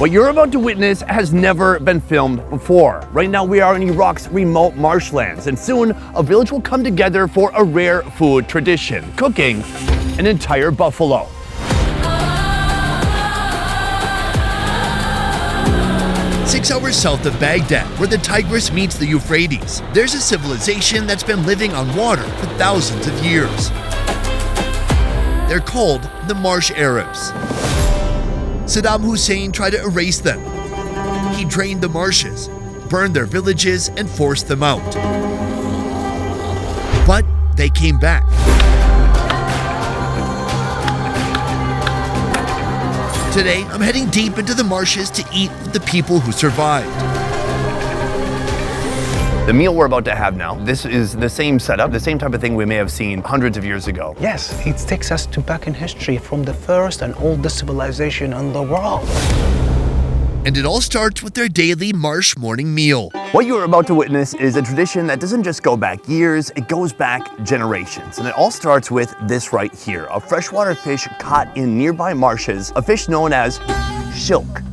What you're about to witness has never been filmed before. Right now we are in Iraq's remote marshlands, and soon a village will come together for a rare food tradition, cooking an entire buffalo. Six hours south of Baghdad, where the Tigris meets the Euphrates, there's a civilization that's been living on water for thousands of years. They're called the Marsh Arabs. Saddam Hussein tried to erase them. He drained the marshes, burned their villages, and forced them out. But they came back. Today, I'm heading deep into the marshes to eat with the people who survived. The meal we're about to have now, this is the same setup, the same type of thing we may have seen hundreds of years ago. Yes, it takes us to back in history from the first and oldest civilization in the world. And it all starts with their daily marsh morning meal. What you are about to witness is a tradition that doesn't just go back years, it goes back generations. And it all starts with this right here, a freshwater fish caught in nearby marshes, a fish known as shilk.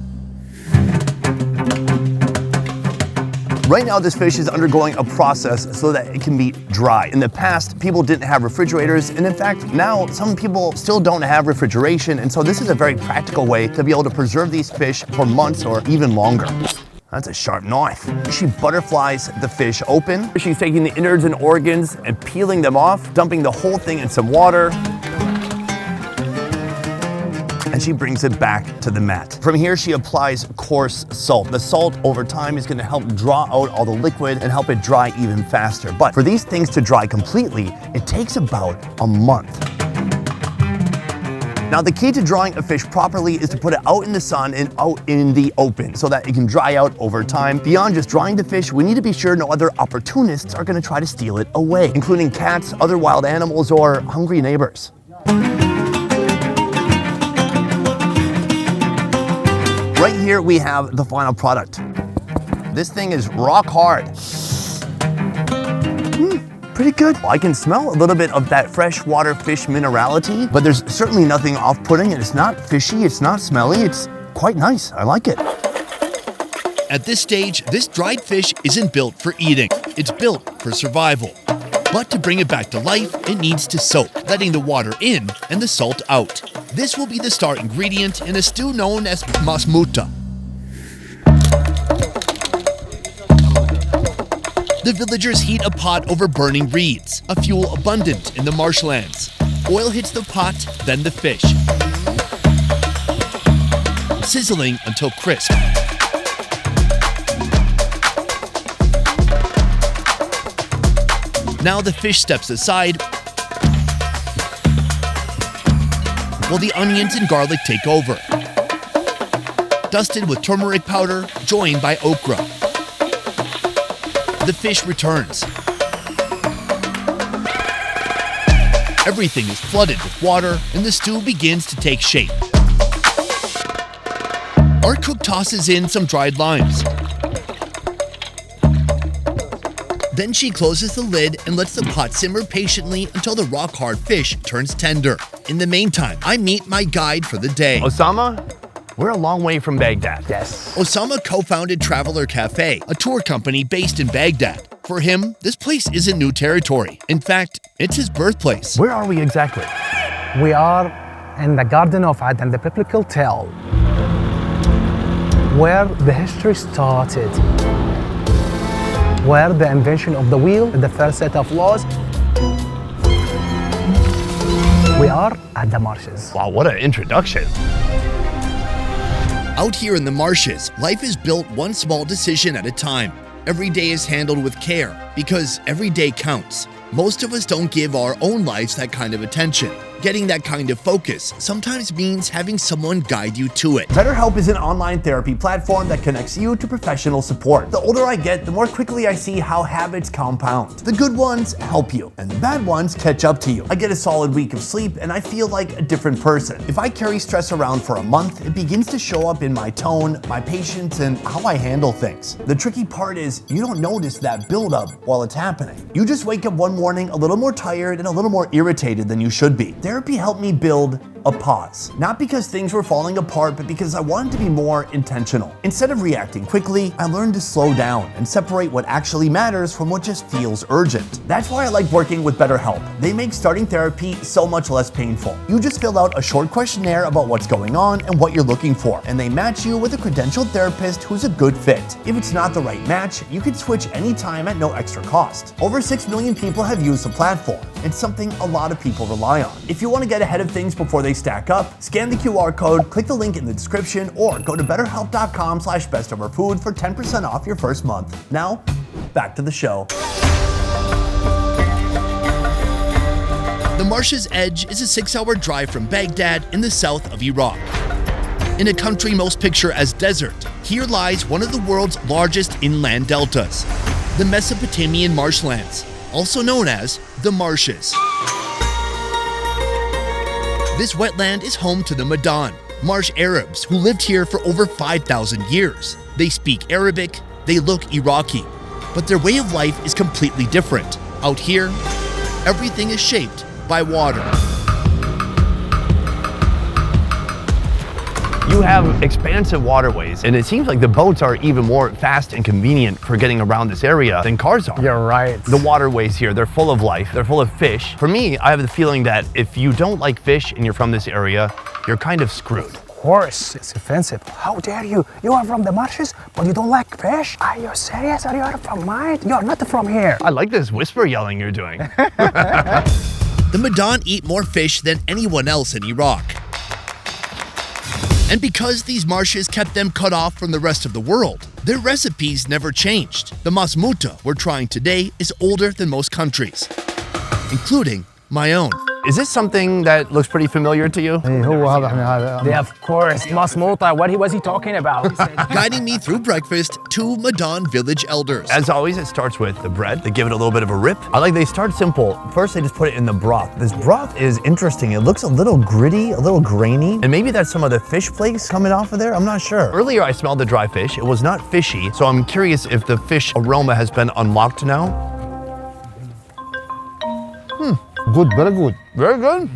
Right now, this fish is undergoing a process so that it can be dry. In the past, people didn't have refrigerators, and in fact, now some people still don't have refrigeration, and so this is a very practical way to be able to preserve these fish for months or even longer. That's a sharp knife. She butterflies the fish open. She's taking the innards and organs and peeling them off, dumping the whole thing in some water, and she brings it back to the mat. From here, she applies coarse salt. The salt over time is gonna help draw out all the liquid and help it dry even faster. But for these things to dry completely, it takes about a month. Now, the key to drying a fish properly is to put it out in the sun and out in the open so that it can dry out over time. Beyond just drying the fish, we need to be sure no other opportunists are gonna try to steal it away, including cats, other wild animals, or hungry neighbors. Right here we have the final product. This thing is rock hard. Pretty good. I can smell a little bit of that freshwater fish minerality, but there's certainly nothing off-putting, and it's not fishy, it's not smelly, it's quite nice. I like it. At this stage, this dried fish isn't built for eating. It's built for survival. But to bring it back to life, it needs to soak, letting the water in and the salt out. This will be the star ingredient in a stew known as Masmota. The villagers heat a pot over burning reeds, a fuel abundant in the marshlands. Oil hits the pot, then the fish, sizzling until crisp. Now the fish steps aside while the onions and garlic take over. Dusted with turmeric powder, joined by okra. The fish returns. Everything is flooded with water, and the stew begins to take shape. Our cook tosses in some dried limes. Then she closes the lid and lets the pot simmer patiently until the rock-hard fish turns tender. In the meantime, I meet my guide for the day. Osama, we're a long way from Baghdad. Yes. Osama co-founded Traveler Cafe, a tour company based in Baghdad. For him, this place isn't new territory. In fact, it's his birthplace. Where are we exactly? We are in the Garden of Aden, the biblical tale, where the history started, where the invention of the wheel, the first set of laws. We are at the marshes. Wow, what an introduction. Out here in the marshes, life is built one small decision at a time. Every day is handled with care because every day counts. Most of us don't give our own lives that kind of attention. Getting that kind of focus sometimes means having someone guide you to it. BetterHelp is an online therapy platform that connects you to professional support. The older I get, the more quickly I see how habits compound. The good ones help you, and the bad ones catch up to you. I get a solid week of sleep, and I feel like a different person. If I carry stress around for a month, it begins to show up in my tone, my patience, and how I handle things. The tricky part is you don't notice that buildup while it's happening. You just wake up one morning a little more tired and a little more irritated than you should be. Therapy helped me build a pause. Not because things were falling apart, but because I wanted to be more intentional. Instead of reacting quickly, I learned to slow down and separate what actually matters from what just feels urgent. That's why I like working with BetterHelp. They make starting therapy so much less painful. You just fill out a short questionnaire about what's going on and what you're looking for, and they match you with a credentialed therapist who's a good fit. If it's not the right match, you can switch anytime at no extra cost. Over 6 million people have used the platform. It's something a lot of people rely on. If you want to get ahead of things before they stack up, scan the QR code, click the link in the description, or go to betterhelp.com/bestoverfood for 10% off your first month. Now, back to the show. The Marsh's Edge is a 6-hour drive from Baghdad in the south of Iraq. In a country most picture as desert, here lies one of the world's largest inland deltas, the Mesopotamian marshlands, also known as the Marshes. This wetland is home to the Madan, Marsh Arabs who lived here for over 5,000 years. They speak Arabic, they look Iraqi, but their way of life is completely different. Out here, everything is shaped by water. You have expansive waterways, and it seems like the boats are even more fast and convenient for getting around this area than cars are. You're right. The waterways here, they're full of life, they're full of fish. For me, I have the feeling that if you don't like fish and you're from this area, you're kind of screwed. Of course, it's offensive. How dare you? You are from the marshes, but you don't like fish? Are you serious? Are you from mine? You're not from here. I like this whisper yelling you're doing. The Madan eat more fish than anyone else in Iraq. And because these marshes kept them cut off from the rest of the world, their recipes never changed. The Masmota we're trying today is older than most countries, including my own. Is this something that looks pretty familiar to you? Yeah, of course. Masmota, what was he talking about? Guiding me through breakfast, 2 Madan village elders. As always, it starts with the bread. They give it a little bit of a rip. I like they start simple. First, they just put it in the broth. This broth is interesting. It looks a little gritty, a little grainy, and maybe that's some of the fish flakes coming off of there. I'm not sure. Earlier, I smelled the dry fish. It was not fishy, so I'm curious if the fish aroma has been unlocked now. Good, very good. Very good.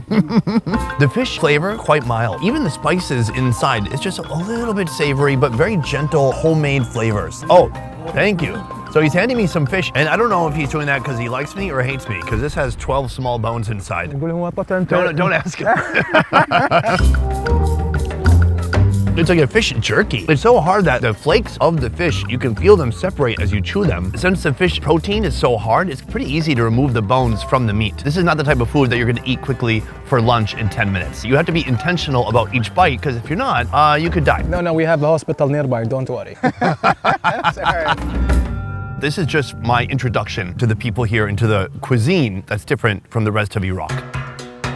The fish flavor, quite mild. Even the spices inside, it's just a little bit savory, but very gentle, homemade flavors. Oh, thank you. So he's handing me some fish, and I don't know if he's doing that because he likes me or hates me, because this has 12 small bones inside. Don't ask him. It's like a fish jerky. It's so hard that the flakes of the fish, you can feel them separate as you chew them. Since the fish protein is so hard, it's pretty easy to remove the bones from the meat. This is not the type of food that you're gonna eat quickly for lunch in 10 minutes. You have to be intentional about each bite, because if you're not, you could die. No, we have a hospital nearby, don't worry. Sorry. This is just my introduction to the people here and to the cuisine that's different from the rest of Iraq.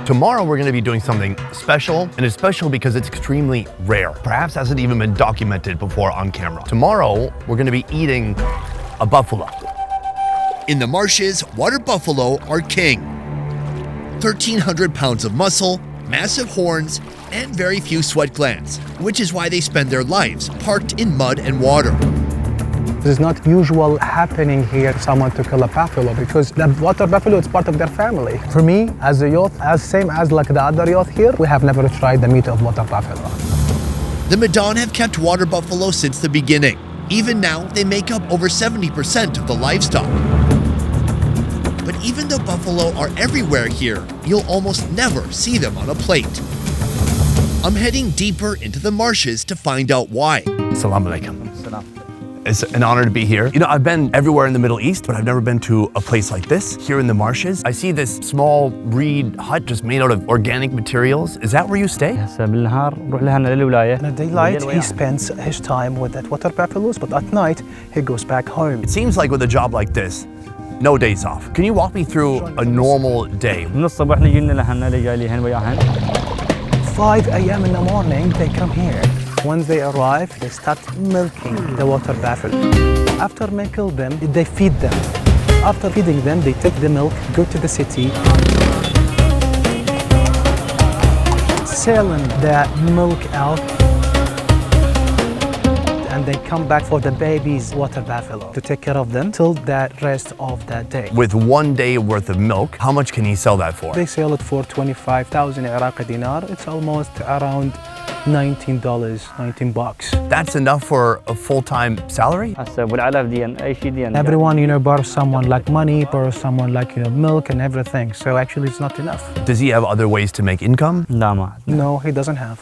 Tomorrow we're going to be doing something special, and it's special because it's extremely rare. Perhaps hasn't even been documented before on camera. Tomorrow we're going to be eating a buffalo. In the marshes, water buffalo are king. 1,300 pounds of muscle, massive horns, and very few sweat glands, which is why they spend their lives parked in mud and water. It's not usual happening here, someone to kill a buffalo, because the water buffalo is part of their family. For me, as a youth, same as like the other youth here, we have never tried the meat of water buffalo. The Madan have kept water buffalo since the beginning. Even now, they make up over 70% of the livestock. But even though buffalo are everywhere here, you'll almost never see them on a plate. I'm heading deeper into the marshes to find out why. Assalamu alaikum. It's an honor to be here. You know, I've been everywhere in the Middle East, but I've never been to a place like this, here in the marshes. I see this small reed hut just made out of organic materials. Is that where you stay? In the daylight, he spends his time with that water buffaloes, but at night, he goes back home. It seems like with a job like this, no days off. Can you walk me through a normal day? 5 a.m. in the morning, they come here. Once they arrive, they start milking the water buffalo. After milking them, they feed them. After feeding them, they take the milk, go to the city, selling the milk out, and and they come back for the baby's water buffalo to take care of them till the rest of the day. With 1 day worth of milk, how much can he sell that for? They sell it for 25,000 Iraqi dinar. It's almost around $19, $19. That's enough for a full-time salary? Everyone, borrows someone like money, borrows someone like, milk and everything. So actually it's not enough. Does he have other ways to make income? No, he doesn't have.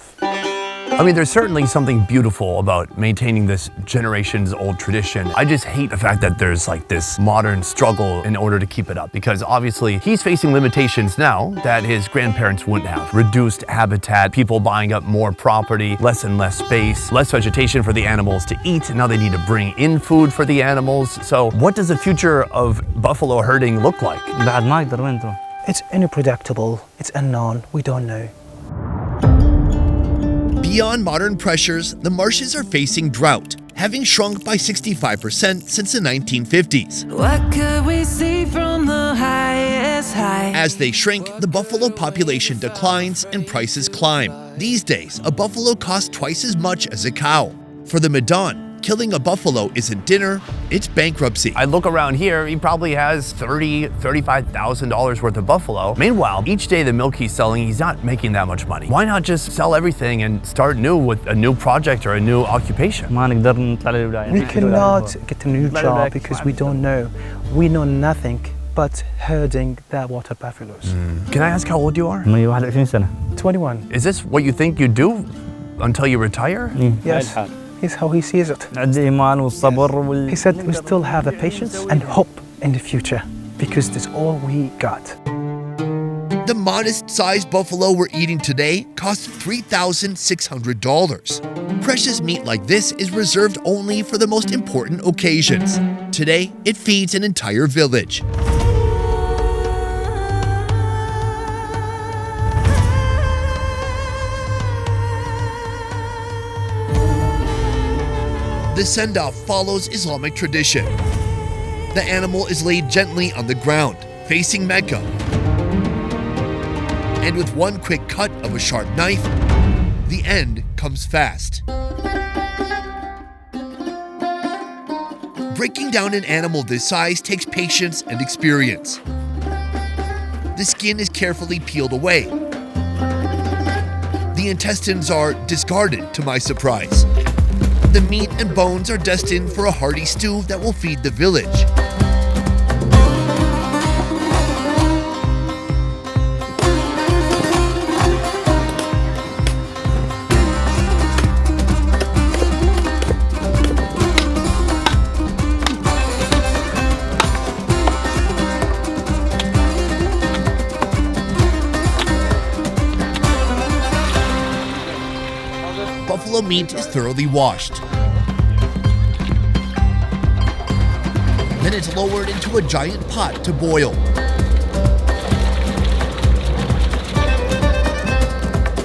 I mean, there's certainly something beautiful about maintaining this generations-old tradition. I just hate the fact that there's like this modern struggle in order to keep it up, because obviously he's facing limitations now that his grandparents wouldn't have. Reduced habitat, people buying up more property, less and less space, less vegetation for the animals to eat, and now they need to bring in food for the animals. So what does the future of buffalo herding look like? It's unpredictable, it's unknown, we don't know. Beyond modern pressures, the marshes are facing drought, having shrunk by 65% since the 1950s. What could we see from the highest height? As they shrink, the buffalo population declines and prices climb. These days, a buffalo costs twice as much as a cow. For the Medan, killing a buffalo isn't dinner, it's bankruptcy. I look around here, he probably has $35,000 worth of buffalo. Meanwhile, each day the milk he's selling, he's not making that much money. Why not just sell everything and start new with a new project or a new occupation? We cannot get a new job because we don't know. We know nothing but herding the water buffaloes. Can I ask how old you are? 21. Is this what you think you do until you retire? Yes. Is how he sees it. He said we still have the patience and hope in the future because that's all we got. The modest-sized buffalo we're eating today costs $3,600. Precious meat like this is reserved only for the most important occasions. Today, it feeds an entire village. The send-off follows Islamic tradition. The animal is laid gently on the ground, facing Mecca. And with one quick cut of a sharp knife, the end comes fast. Breaking down an animal this size takes patience and experience. The skin is carefully peeled away. The intestines are discarded, to my surprise. The meat and bones are destined for a hearty stew that will feed the village. Buffalo meat is thoroughly washed. Then it's lowered into a giant pot to boil.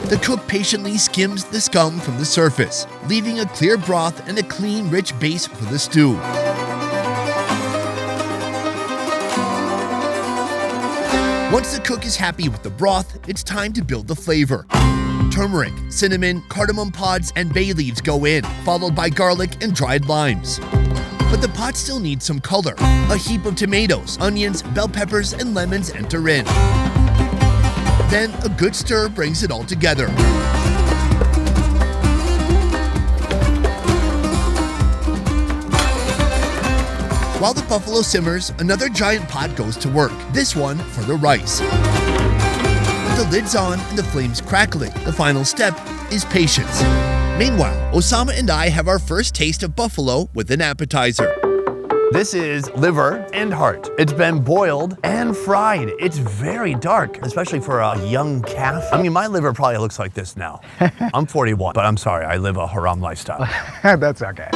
The cook patiently skims the scum from the surface, leaving a clear broth and a clean, rich base for the stew. Once the cook is happy with the broth, it's time to build the flavor. Turmeric, cinnamon, cardamom pods, and bay leaves go in, followed by garlic and dried limes. But the pot still needs some color. A heap of tomatoes, onions, bell peppers, and lemons enter in. Then a good stir brings it all together. While the buffalo simmers, another giant pot goes to work, this one for the rice. With the lids on and the flames crackling, the final step is patience. Meanwhile, Osama and I have our first taste of buffalo with an appetizer. This is liver and heart. It's been boiled and fried. It's very dark, especially for a young calf. I mean, my liver probably looks like this now. I'm 41, but I'm sorry, I live a haram lifestyle. That's okay.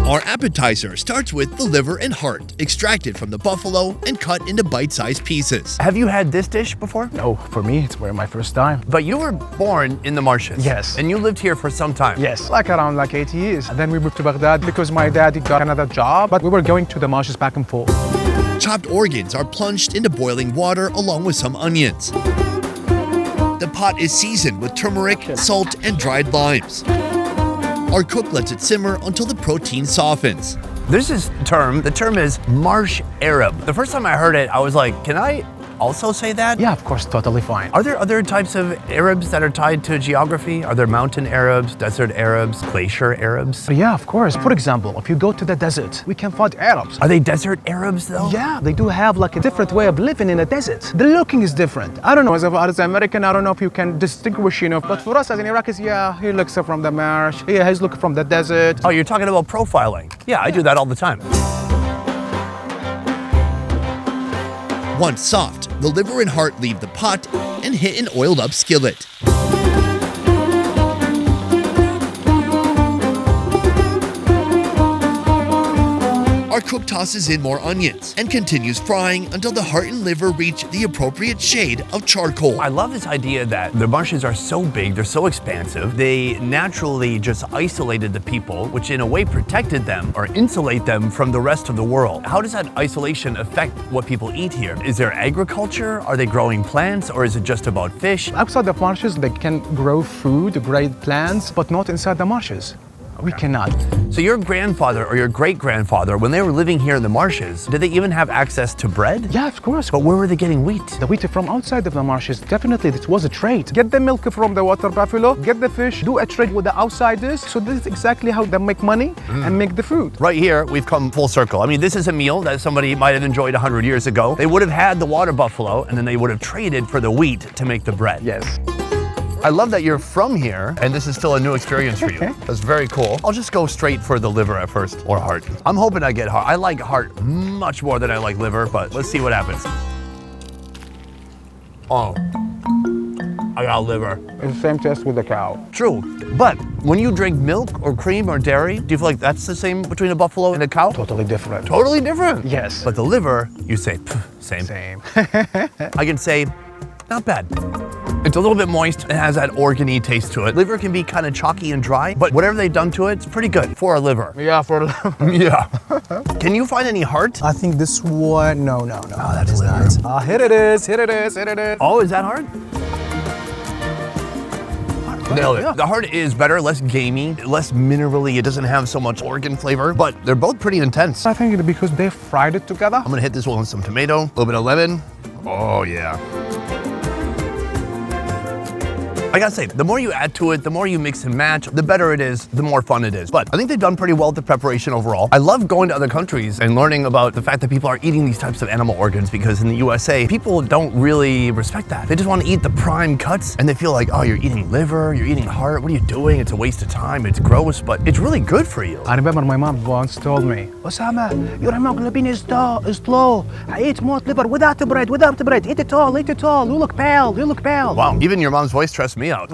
Our appetizer starts with the liver and heart, extracted from the buffalo and cut into bite-sized pieces. Have you had this dish before? No, for me, it's my first time. But you were born in the marshes. Yes. And you lived here for some time. Yes, around 8 years. And then we moved to Baghdad because my daddy got another job, but we were going to the marshes back and forth. Chopped organs are plunged into boiling water along with some onions. The pot is seasoned with turmeric, salt, and dried limes. Our cook lets it simmer until the protein softens. There's this term, the term is Marsh Arab. The first time I heard it, I was like, can I also say that? Yeah, of course, totally fine. Are there other types of Arabs that are tied to geography? Are there mountain Arabs, desert Arabs, glacier Arabs? Yeah, of course. For example, if you go to the desert, we can find Arabs. Are they desert Arabs though? Yeah, they do have like a different way of living in the desert. The looking is different. I don't know, as an American, I don't know if you can distinguish, but for us as an Iraqis, yeah, he looks from the marsh, yeah, he's looking from the desert. Oh, you're talking about profiling. Yeah, I do that all the time. Once soft, the liver and heart leave the pot and hit an oiled up skillet. Our cook tosses in more onions and continues frying until the heart and liver reach the appropriate shade of charcoal. I love this idea that the marshes are so big, they're so expansive, they naturally just isolated the people, which in a way protected them or insulate them from the rest of the world. How does that isolation affect what people eat here? Is there agriculture? Are they growing plants, or is it just about fish? Outside the marshes, they can grow food, grow plants, but not inside the marshes. We cannot. So your grandfather or your great-grandfather, when they were living here in the marshes, did they even have access to bread? Yeah, of course. But where were they getting wheat? The wheat from outside of the marshes, definitely it was a trade. Get the milk from the water buffalo, get the fish, do a trade with the outsiders. So this is exactly how they make money and make the food. Right here, we've come full circle. I mean, this is a meal that somebody might have enjoyed 100 years ago. They would have had the water buffalo, and then they would have traded for the wheat to make the bread. Yes. I love that you're from here, and this is still a new experience for you. That's very cool. I'll just go straight for the liver at first, or heart. I'm hoping I get heart. I like heart much more than I like liver, but let's see what happens. Oh, I got liver. It's the same taste with the cow. True, but when you drink milk or cream or dairy, do you feel like that's the same between a buffalo and a cow? Totally different. Totally different? Yes. But the liver, you say, same. Same. I can say, not bad. It's a little bit moist. It has that organy taste to it. Liver can be kind of chalky and dry, but whatever they've done to it, it's pretty good for a liver. Yeah, for Yeah. Can you find any heart? I think this one, no. Oh, that's liver. Here it is. Oh, is that heart? Nailed it. Yeah. The heart is better, less gamey, less minerally. It doesn't have so much organ flavor, but they're both pretty intense. I think because they fried it together. I'm gonna hit this one with some tomato, a little bit of lemon. Oh, yeah. I gotta say, the more you add to it, the more you mix and match, the better it is, the more fun it is. But I think they've done pretty well with the preparation overall. I love going to other countries and learning about the fact that people are eating these types of animal organs, because in the USA, people don't really respect that. They just want to eat the prime cuts, and they feel like, oh, you're eating liver, you're eating heart, what are you doing? It's a waste of time, it's gross, but it's really good for you. I remember my mom once told me, Osama, your hemoglobin is low. I eat more liver without the bread. Eat it all. You look pale. Wow, even your mom's voice trusts me out.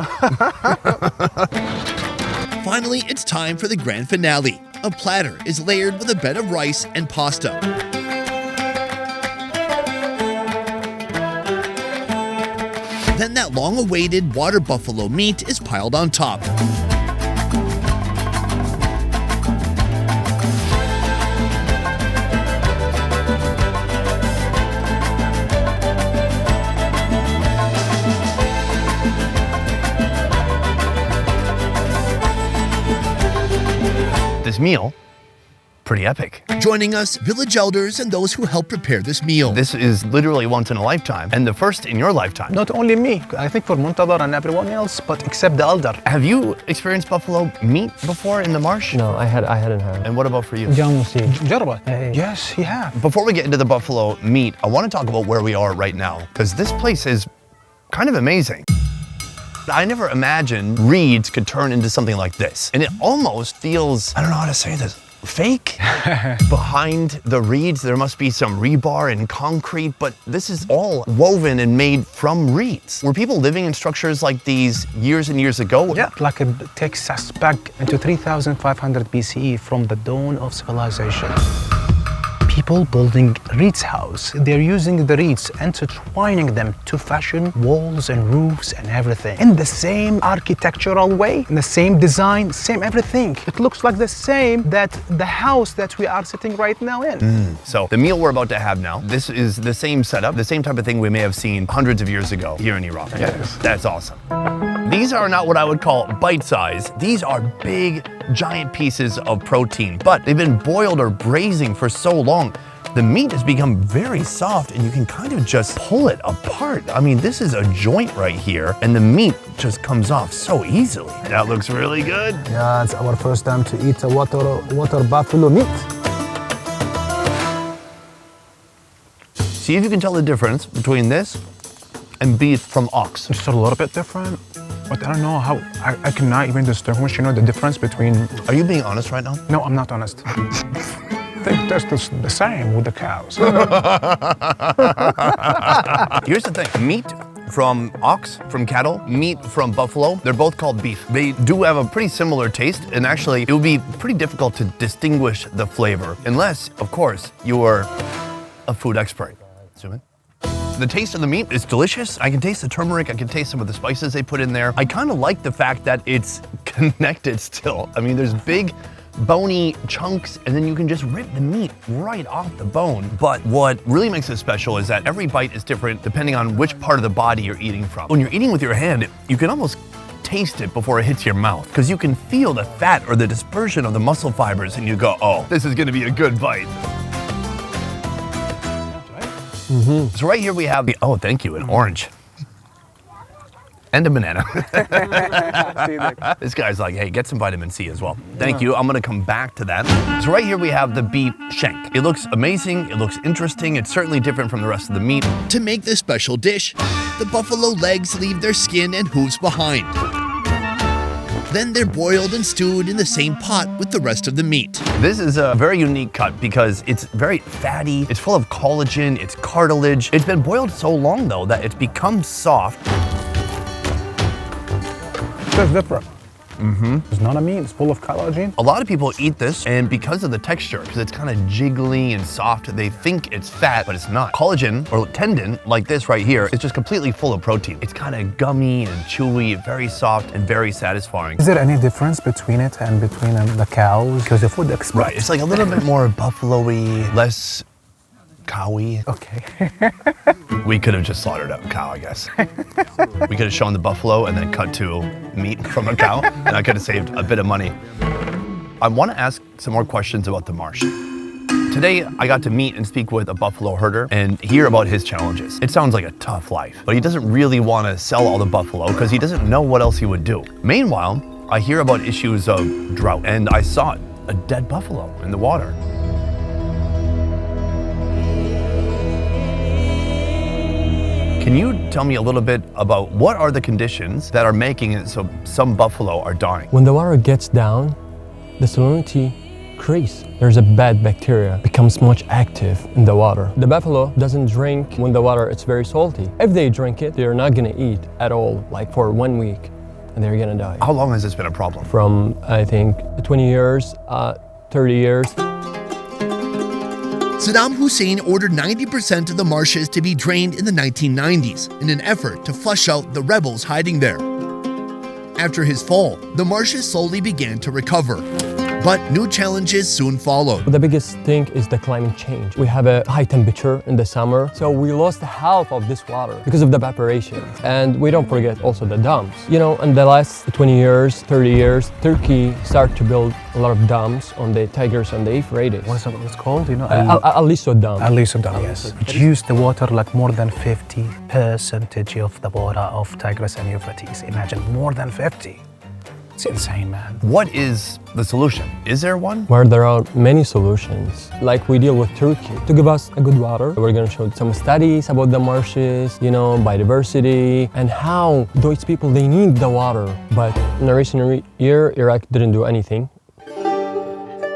Finally, it's time for the grand finale. A platter is layered with a bed of rice and pasta. Then that long-awaited water buffalo meat is piled on top. This meal, pretty epic. Joining us, village elders and those who helped prepare this meal. This is literally once in a lifetime, and the first in your lifetime. Not only me, I think for Muntadar and everyone else, but except the elder. Have you experienced buffalo meat before in the marsh? No, I hadn't had. And what about for you? Jarba. Yes, he have. Before we get into the buffalo meat, I want to talk about where we are right now, because this place is kind of amazing. I never imagined reeds could turn into something like this. And it almost feels, I don't know how to say this, fake? Behind the reeds, there must be some rebar and concrete, but this is all woven and made from reeds. Were people living in structures like these years and years ago? Yeah, like it takes us back into 3,500 BCE from the dawn of civilization. People building reeds house. They're using the reeds, intertwining them to fashion walls and roofs and everything. In the same architectural way, in the same design, same everything. It looks like the same that the house that we are sitting right now in. So the meal we're about to have now, this is the same setup, the same type of thing we may have seen hundreds of years ago here in Iraq. Yes. That's awesome. These are not what I would call bite size. These are big giant pieces of protein, but they've been boiled or braising for so long, the meat has become very soft and you can kind of just pull it apart. I mean, this is a joint right here and the meat just comes off so easily. That looks really good. Yeah, it's our first time to eat a water buffalo meat. See if you can tell the difference between this and beef from ox. It's a little bit different, but I don't know how, I cannot even distinguish, the difference between... Are you being honest right now? No, I'm not honest. I think that's the same with the cows. Here's the thing, meat from ox, from cattle, meat from buffalo, they're both called beef. They do have a pretty similar taste, and actually it would be pretty difficult to distinguish the flavor, unless, of course, you are a food expert. Zoom in. The taste of the meat is delicious. I can taste the turmeric, I can taste some of the spices they put in there. I kind of like the fact that it's connected still. I mean, there's big, bony chunks, and then you can just rip the meat right off the bone. But what really makes it special is that every bite is different depending on which part of the body you're eating from. When you're eating with your hand, you can almost taste it before it hits your mouth, because you can feel the fat or the dispersion of the muscle fibers, and you go, oh, this is gonna be a good bite. So right here we have the, oh, thank you, an orange. And a banana. This guy's like, hey, get some vitamin C as well. Thank you, I'm gonna come back to that. So right here we have the beef shank. It looks amazing, it looks interesting, it's certainly different from the rest of the meat. To make this special dish, the buffalo legs leave their skin and hooves behind. Then they're boiled and stewed in the same pot with the rest of the meat. This is a very unique cut because it's very fatty, it's full of collagen, it's cartilage. It's been boiled so long though that it's become soft. It's different. It's not a meat, it's full of collagen. A lot of people eat this, and because of the texture, because it's kind of jiggly and soft, they think it's fat, but it's not. Collagen, or tendon, like this right here, is just completely full of protein. It's kind of gummy and chewy, very soft, and very satisfying. Is there any difference between it and between the cows? Because the food expert. Right, it's like a little bit more buffalo-y, less cowy. Okay. We could have just slaughtered a cow, I guess. We could have shown the buffalo and then cut to meat from a cow, and I could have saved a bit of money. I want to ask some more questions about the marsh. Today, I got to meet and speak with a buffalo herder and hear about his challenges. It sounds like a tough life, but he doesn't really want to sell all the buffalo because he doesn't know what else he would do. Meanwhile, I hear about issues of drought, and I saw it, a dead buffalo in the water. Can you tell me a little bit about what are the conditions that are making it so some buffalo are dying? When the water gets down, the salinity increases. There's a bad bacteria becomes much active in the water. The buffalo doesn't drink when the water is very salty. If they drink it, they're not gonna eat at all, like for 1 week, and they're gonna die. How long has this been a problem? From, I think, 20 years, 30 years. Saddam Hussein ordered 90% of the marshes to be drained in the 1990s in an effort to flush out the rebels hiding there. After his fall, the marshes slowly began to recover, but new challenges soon followed. The biggest thing is the climate change. We have a high temperature in the summer, so we lost half of this water because of the evaporation. And we don't forget also the dams. You know, in the last 20 years, 30 years, Turkey started to build a lot of dams on the Tigris and the Euphrates. What's it called? You know, Aliso Dam. Aliso Dam, yes. Reduce the water like more than 50% of the water of Tigris and Euphrates. Imagine, more than 50. It's insane, man. What is the solution? Is there one? Where there are many solutions, like we deal with Turkey. To give us a good water, we're going to show some studies about the marshes, you know, biodiversity, and how those people, they need the water. But in the recent year, Iraq didn't do anything.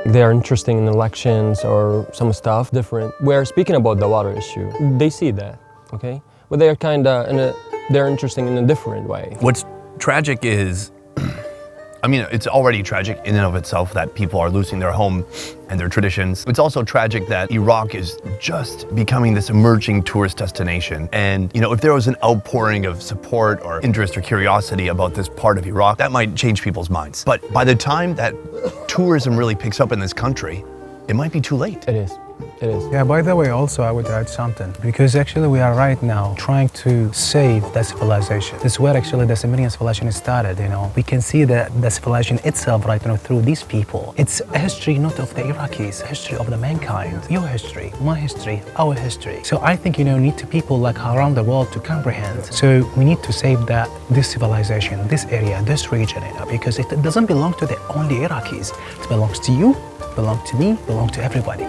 They are interested in elections or some stuff different. We're speaking about the water issue. They see that, okay? But they're kind of, they're interested in a different way. What's tragic is, I mean, it's already tragic in and of itself that people are losing their home and their traditions. It's also tragic that Iraq is just becoming this emerging tourist destination. And, you know, if there was an outpouring of support or interest or curiosity about this part of Iraq, that might change people's minds. But by the time that tourism really picks up in this country, it might be too late. It is. It is. Yeah, by the way, also I would add something, because actually we are right now trying to save the civilization. This is where actually the Sumerian civilization started, you know. We can see that the civilization itself right now through these people. It's a history not of the Iraqis, a history of the mankind. Your history, my history, our history. So I think, you know, need to people like around the world to comprehend. So we need to save this civilization, this area, this region, you know, because it doesn't belong to the only Iraqis. It belongs to you, belongs to me, belongs to everybody.